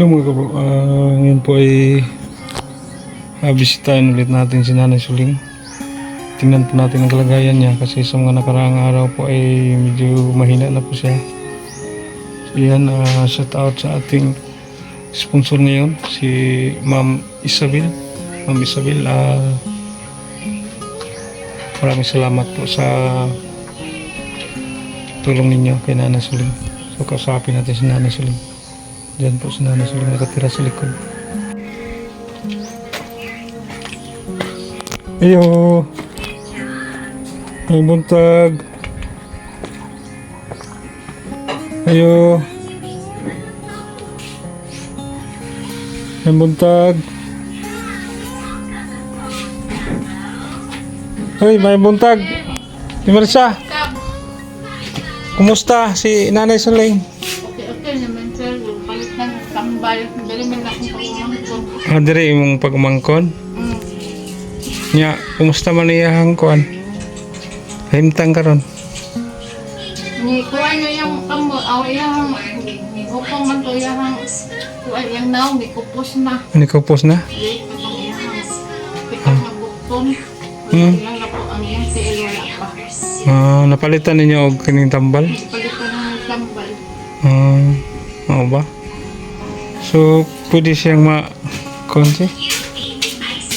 Hello mga kabro, ngayon po ay bisitahin ulit natin si Nanay Suling. Tingnan po natin ang kalagayan niya kasi sa mga nakaraang araw po ay medyo mahina na po siya. So yan, shout out sa ating sponsor ngayon, si Ma'am Isabel. Ma'am Isabel, maraming salamat po sa tulong ninyo kay Nanay Suling. So kausapin natin si Nanay Suling. Diyan po si Nanay Suling nakatira sa likod. Ayo, may buntag. Ayo, may buntag. Hoy, may buntag. Di Marisa, kumusta si Nanay Suling? Okay naman sir, balik na tambal, dali man akong pag-umangkon. Dire imong pag-umangkon. Nya, kumusta man iyahang kuan? Himtang karon. Ni kuan nyo yung kamo, yung upang man to yung kuan yung naong, may kupos na. Ani kupos na? Di, kapag yung pitak na bukton. Ilang na po ang yung tiil wala pa. Napalitan ninyo og kining tambal. Palitan ng tambal. Oo ba? So, pwede siyang konti?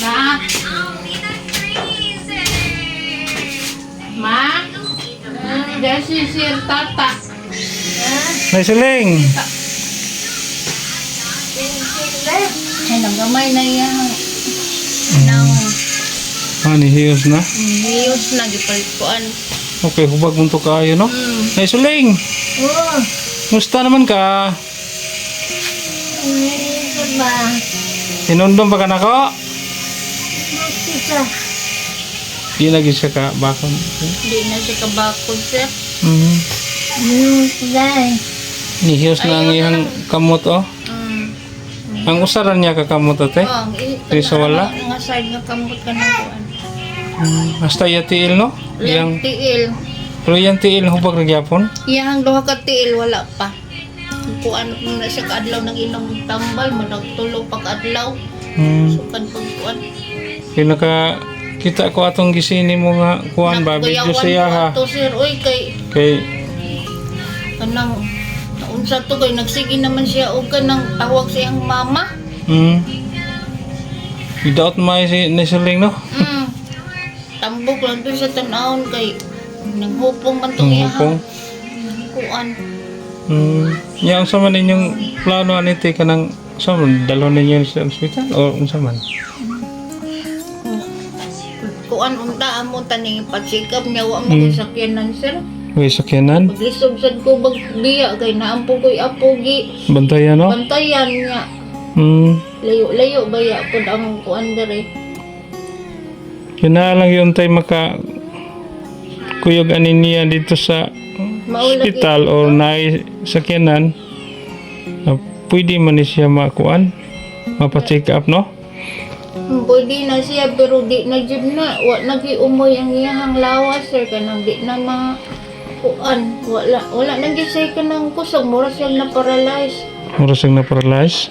Ma? Ma? Dahil si Sir Tata. Nay Suling! Ay, nagamay na yung nang Nihiyos na? niyos na gipalikuan. Okay, hubag mo to kaayo, no? Nay Suling! Oh, Musta naman ka? ba? Inundom pa ka na ko? Isa. Di lagi siya ka bakon. Hindi na siya kabakod, sir. Nihiyos na ang iyang kamot, oh. Ang usaran niya ka kamot, ate? Oh, Di sa wala? nga side nga kamot ka na kuan. Hasta iya tiil, no? Yang tiil. Pero yan tiil, hubag nagyapon? Iyang duha ka tiil, wala pa. Kuan kung na siya kaadlaw ng inom tambal, managtulo pa kaadlaw. Sukan pagkuan. Yung kita ko atong gisini mo nga kuan ba, video siya ha. To sir, oy Kay, kanang naunsa to kay nagsige naman siya og kanang tawag siyang mama. Without my si Nanay Suling, no? Tambok lang to sa tanawon kay nanghupong man to Hupong. kuan. Yang sama ninyong plano anite ka ng dalon ninyo sa ospital o unsa man? Kuan unta amo tani pa-check-up niya wa mo sakyanan sir. Uy, sakyanan? Paglisod sad ko bag biya kay naampo ko'y apogi. Bantayan, no? Bantayan niya. Layo-layo baya pud ang kuan dere. Yun na lang yung tayo kuyog anin niya dito sa hospital o sakyanan. Pwede man siya makuan, mapacheck up, no? Pwede na siya pero di na jud na wa nagiumoy ang iyang lawas sir kanang di na kuan wala nang gisay kanang kusog mura siya na paralyze. Mura siyang na-paralyze?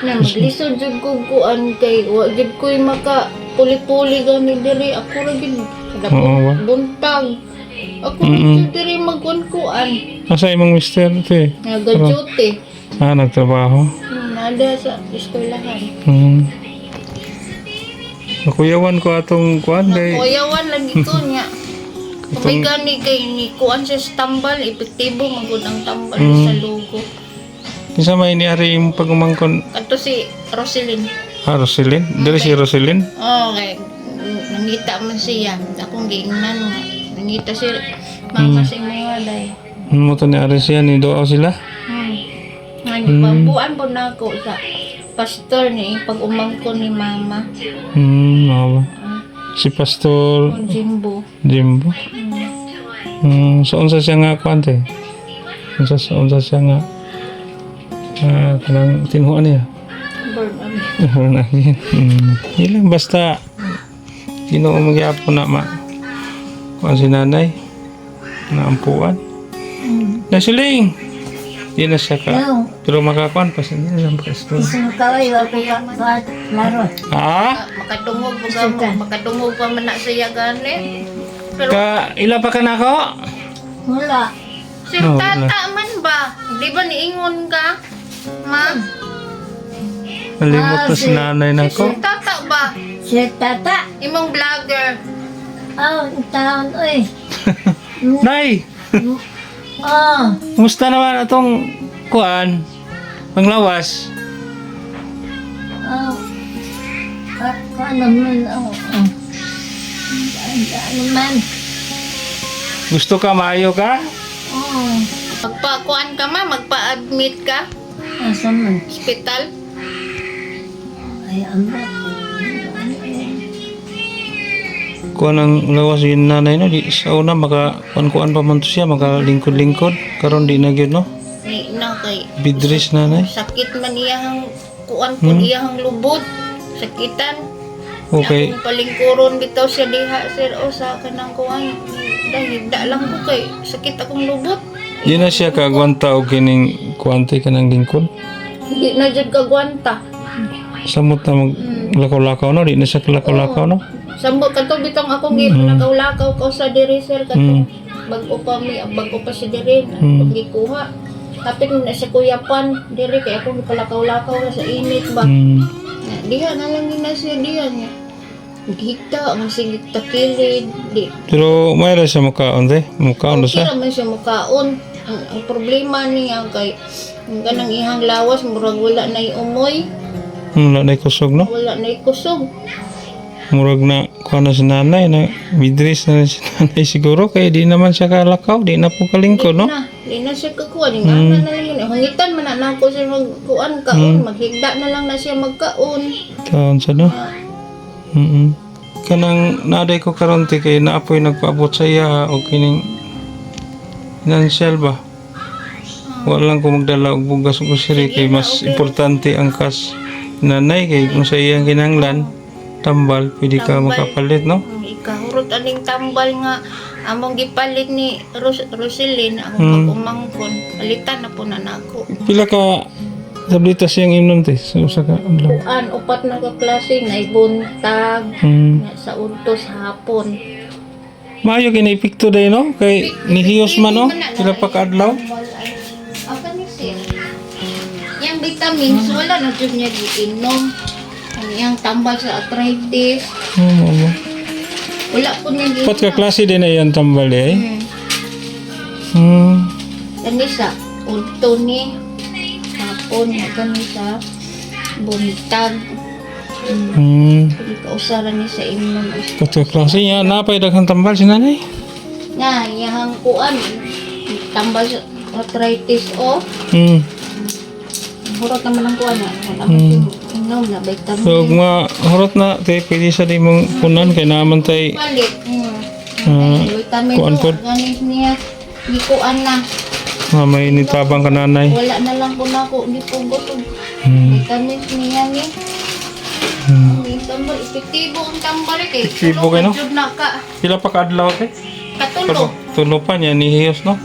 Na maglisod jud ko kuan kay wa jud ko'y maka puli-puli gani diri ako ra gid buntag. Ako jud diri magkuan. Asa imong mister ito eh? Nag-duty. Nagtrabaho? Nada sa eskwelahan. Nakuyawan ko atong kuan kay Kuyawan lagi ko niya. Kapag gani kay ni kuan sa tambal, epektibo magud ang tambal sa logo. isa may niari yung pag-umangkon. Kato si Roselyn. Roselyn? Dili si Roselyn? Okay. Nangita man siya. Akong giingnan nga. Nangita si mama sa mga day. Mo to ni ari siya ni doaw sila? Ngayon, pambuan po na ako sa pastor ni pag-umangkon ni mama. Mama. Si Pastor Jimbo. So unsa siya nga kuante? Unsa siya nga kanang tinuan niya? Burn again. Ilang basta Ginoo magyapon na kuan si nanay na ampuan. Nasiling. Di na siya ka. No. Pero makakuan pa siya. Di na siya maka-school. Isang kaway, wala ka laro. Ah? Makadungog makadungog pa man na siya gani. Pero Ila pa ka na ako? Wala. sir No, tata man ba? Di ba niingon ka? Ma, Nalimot na si si- nanay na sir ko. tata ba? Si tata. Imong vlogger. Oh, ang taon, oy. Nay! Oh, Kumusta naman itong kuan? Panglawas? oh. Ano naman, oh. Ano man. Gusto ka, maayo ka? Oh. Magpakuan ka ma, magpa-admit ka Asa man. hospital. Ay, amat. Kuan ang lawas yung nanay no, di sa una maka kuan pa man to siya, maka lingkod karon di na gyud no. Ni na kay Bidris nanay. sakit man iyang kuan po iyang lubot. Sakitan. Okay. Akong palingkuron bitaw siya diha sir o sa kanang kuan. Dahil da lang ko kay sakit akong lubot. Di na siya kagwanta og kining kuante kanang lingkod. Di na jud kagwanta. Samot na mag lakaw-lakaw no, di na siya lakaw-lakaw no. Sambo kanto bitong akong gilakaw-lakaw ko sa diri sir kanto. Bago pa si diri akong gikuha. Tapos na sa kuyapan diri kay akong gipalakaw-lakaw na sa init ba. Diha na lang yun na siya diha niya. Gita, ang sigit takilid. Di. Pero may ra siya makaon de, makaon Okay siya. naman siya mukaon. Ang problema niya kay ang ganang ihang lawas murag wala na umoy, Wala na kusog no. wala na kusog. Murag na kuan na si nanay na bidris na si nanay siguro kay di naman siya kalakaw, di na po kalingkod no. Di na siya kakuha. Di nga na lang yun. Hangitan man na ako siya magkuan kaon. Maghigda na lang na siya magkaon. Kaon sa no. Kanang naday ko karon ti kay naapoy nagpaabot sa iya o kining financial ba. Wala lang ko magdala og bugas ug grocery kay mas importante ang cash. Nanay kay kung sa iyang kinahanglan tambal pwede ka makapalit no. Ikahurot aning tambal nga among gipalit ni Roselyn akong pagumangkon. Palitan na po na nako. Pila ka tablitas siyang imnon te sa usa ka adlaw. Kuan upat na ka klase na buntag na sa untos hapon. Maayo kini epekto day no kay nihiyos man no pila pa ka adlaw. Aka ni sir. Yang vitamins wala na jud niya giinom. Ang iyang tambal sa arthritis. Mama. Wala po niya giinom. Pat ka klase din na yan tambal eh. Kanisa, unto ni hapon na kanisa buntag. Hindi ka usara ni sa imong Pat ka klase niya napay daghang tambal si nanay. nga iyang kuan tambal sa arthritis o hurot naman ang kuan na wala man inom na vitamin. So harot na te pwede sa di mong punan kay naman tay Palit. Vitamin kuan po. pod. Ganit niya. Gikuan na. may nitabang ka nanay. Wala na lang po na ako. Di po gutog. Vitamins niya ni. Ang tambal. Epektibo ang tambal. Epektibo kayo, no? Jud na ka. Pila pa ka adlaw te? Katulo. Tulo pa niya nihiyos no.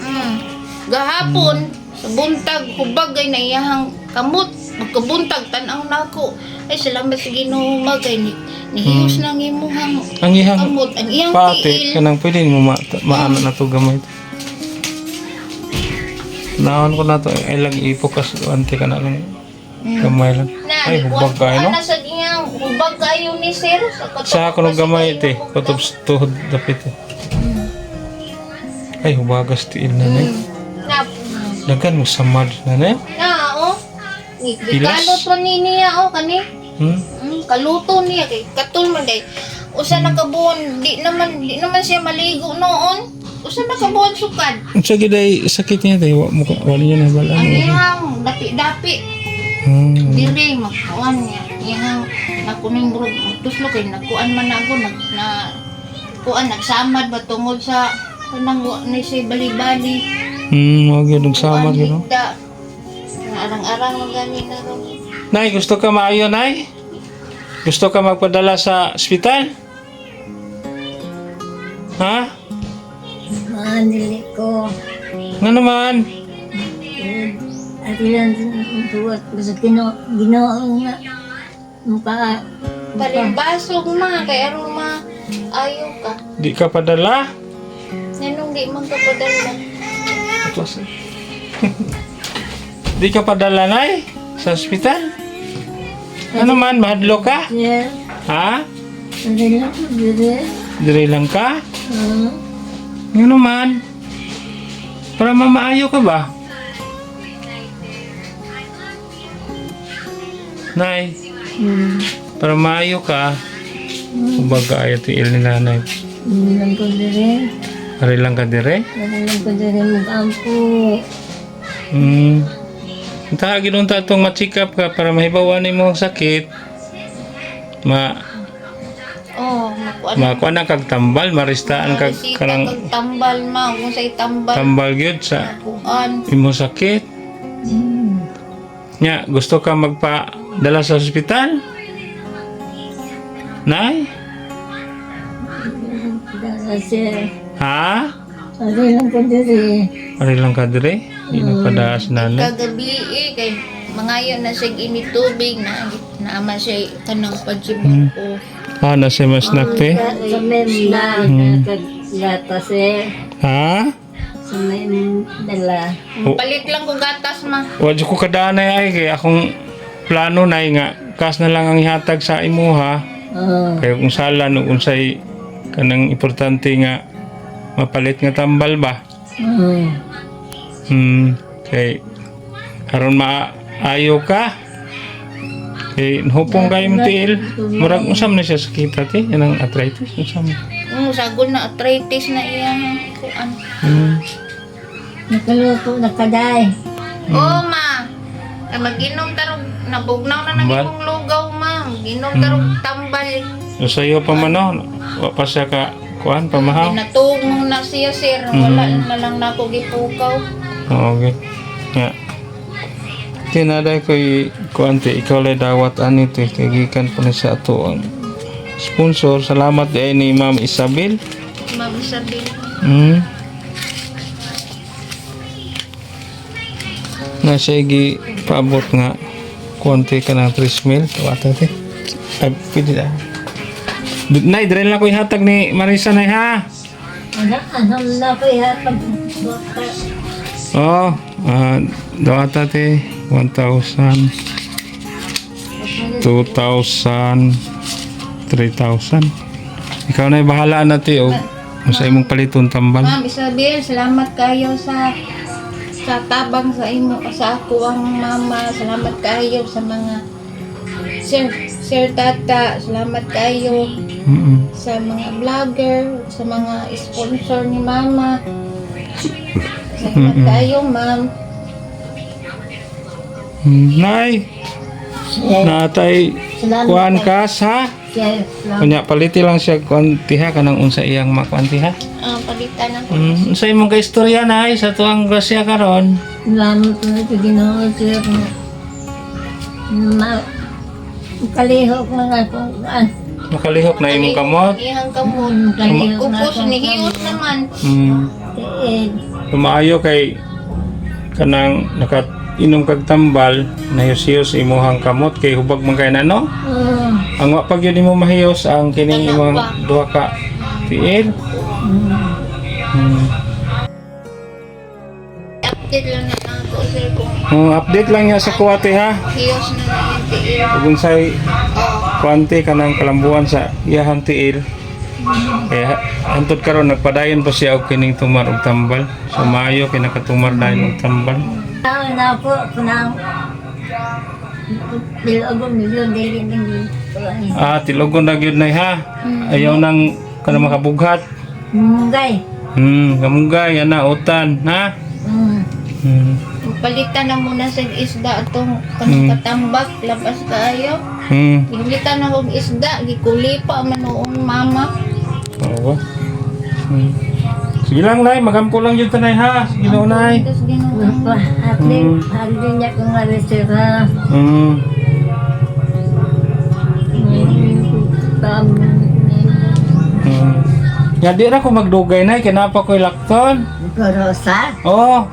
Gahapon. Sa buntag. Hubag ay naiyahang kamot. Magkabuntag. Tanaw na ako. Ay salamat sa Ginoo magay ni. Nihiyos na ng imuhang Ang ihang kamot. Ang iyang pati tiil. kanang pwede mo maano na to gamay. Naon ko na to ay lang ipokas ante ka na lang gamay lang. Ay hubag kayo no. Ano sa iyang hubag kayo ni sir? Sa ako ng gamay te, kutob tuhod dapit eh. Ay hubagas tiil na nay. Dagan mo samad na nay. Oh. Pilas? Kalot pa niya kani. Kaluto niya kay katul man day. Usa na kabuon, di naman siya maligo noon. Usa na kabuon sukad. Unsa giday sakit niya tay wa mo wala niya na bala. Ang iyang dapi-dapi. Diri magkuan niya. Iyang nakuning burog tuslo kay nakuan man ako na kuan nagsamad ba tungod sa kanang wa na siya bali-bali. Wag yun nagsamad yun. No? Arang-arang lang gani na ro. Nay, gusto ka maayo, Nay? Gusto ka magpadala sa ospital? Ha? Manili ko. Nga naman? At ilan tuwat sa ginoo nga. Mukha. Palimbasog ma, kay aron ma ayaw ka. Di ka padala? Nanong di man ka padala. Di ka padala, Nay? Sa ospital? Ano man, mahadlo ka? Sir, Ha? ano lang po dire? Dire lang ka? Ano naman? Para mamaayo ka ba? Nay, para maayo ka, kumbaga ayaw tiil ni nanay. Ano lang po dire? Ari lang ka dire? Ano lang po dire mag-ampo? Taha ginunta itong ma-check-up ka para mahibawan mo ang sakit. Oh, makuan. Makuha na kag tambal, maristaan kag karang kag tambal ma, kung sa'y tambal. tambal gyud sa Kuan. imo sakit. Nya, gusto ka magpadala sa ospital? Nay? Dala sir. Ha? Ano lang po dire? Ari lang ka dire? Ina si nanay. Kagabi kay mangayo na siya initubig na naama siya kanang pagsibuko. Na si mas nakte? Sa memla, gata sir. Ha? Sa memla. Palit lang ko gatas ma. Wadyo ko kadanay ay kay akong plano na nga kas na lang ang ihatag sa imo ha. Kaya kung sala no unsay kanang importante nga mapalit nga tambal ba. Kay karon maayo ka. Kay hupong kayo mtiil. Murag usam na siya sakit ati, yanang arthritis usam. Sagol na arthritis na iya kuan. Nakaluto, nakaday. Oh ma. Ay mag-inom tarong nabugnaw na nang Ba? imong lugaw ma. Mag-inom tarong tambal. So sayo pa man no, wa pa siya ka kuan pamahaw. Natugong na siya sir. Wala na lang nako gipukaw. Okay. Nga. Tinaday ko'y kuante, ikaw lay dawat ani te, kay gikan pa na sa ato ang sponsor. Salamat di ni Ma'am Isabel. Ma'am Isabel. Na siya gi paabot nga kuante ka ng 3 mil. Tawata te. Ay, pwede na. Nay, dire lang ko ihatag ni Marisa nay ha. Ano na po ihatag? Oh, dawata te. 1,000 2,000 3,000. Ikaw na bahala na ti o sa imong paliton tambal. Ma'am Isabel, salamat kayo sa tabang sa imo sa ako ang mama. Salamat kayo sa mga Sir Tata. Salamat kayo sa mga vlogger, sa mga sponsor ni mama. Salamat kayo, ma'am. Nay, natay kuan kas ha? Sir, Kunya paliti lang siya kuantiha kanang unsa iyang makuantiha. Palitan ako. Unsa imong kaistorya nay sa tuang grasya karon? salamat po sa Ginoo sir. Kalihok na nga kung Makalihok na imong kamot. Ihang kamot. kalihok na Upos ni hiyot naman. Tumaayo kay kanang nakainom kag tambal nahiyos-hiyos imuhang kamot kay hubag man kay nano. Ang wa pag yun mo mahiyos ang kining imong duha ka tiil. Update lang na ako sir kung Update lang niya sa kuwate ha. hiyos na lang yung tiil. Ug unsay kuante kanang kalambuan sa iyahang tiil. Kaya hantod karon nagpadayon pa siya og kining tumar og tambal. So maayo kay nakatumar dayon og tambal. na po kunang bilogong milyon dili ning Tilogon na gyud nay ha. Ayaw nang kana makabughat. mungay. Kamunggay ana utan ha. Palitan na muna sa isda atong kanang katambak labas kaayo. Pilitan na kong isda gikulipa man noong mama. Oo. Sige lang nay, magampo lang yun tanay ha. Sige na nay. Tapos ginoo. Hali niya kung alisira. Ya di ra ko magdugay nay, kinapa ko'y lakton. Gorosa. Oh,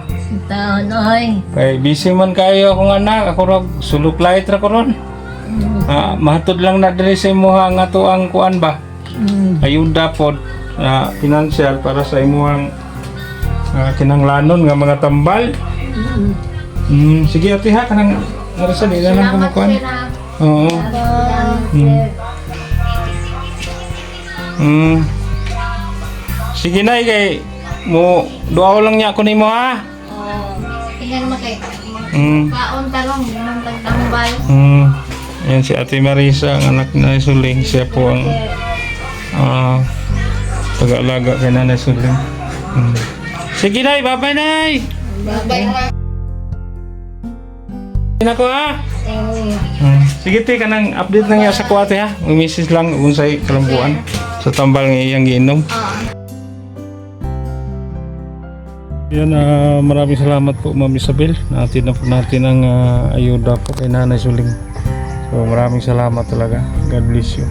Taon ay. Kay busy man kayo akong anak, ako rag sulok light ra ko ron. Mahatod lang na diri sa imuha nga to ang kuan ba? Ayuda pod financial para sa imuhang kinanglanon nga mga tambal. Sige ate ha, kanang sa nila lang Salamat kuan. sir ha. Oo. Sige na kay mo duaw lang niya ako nimo ha. Tingnan mo kay. Mm. Kaon talong, nang tagtambal. Yan si Ate Marisa, ang anak na Suling. Siya po ang pag-aalaga kay Nanay Suling. Sige Nay, bye-bye Nay! Bye-bye ha. Ako ha? Sige te, kanang update lang niya sa kuwate ha. Umisis lang unsay kalambuan sa tambal ng iyang giinom. Yan, maraming salamat po Ma'am Isabel. Natin na po natin ang ayuda po kay Nanay Suling. So maraming salamat talaga. God bless you.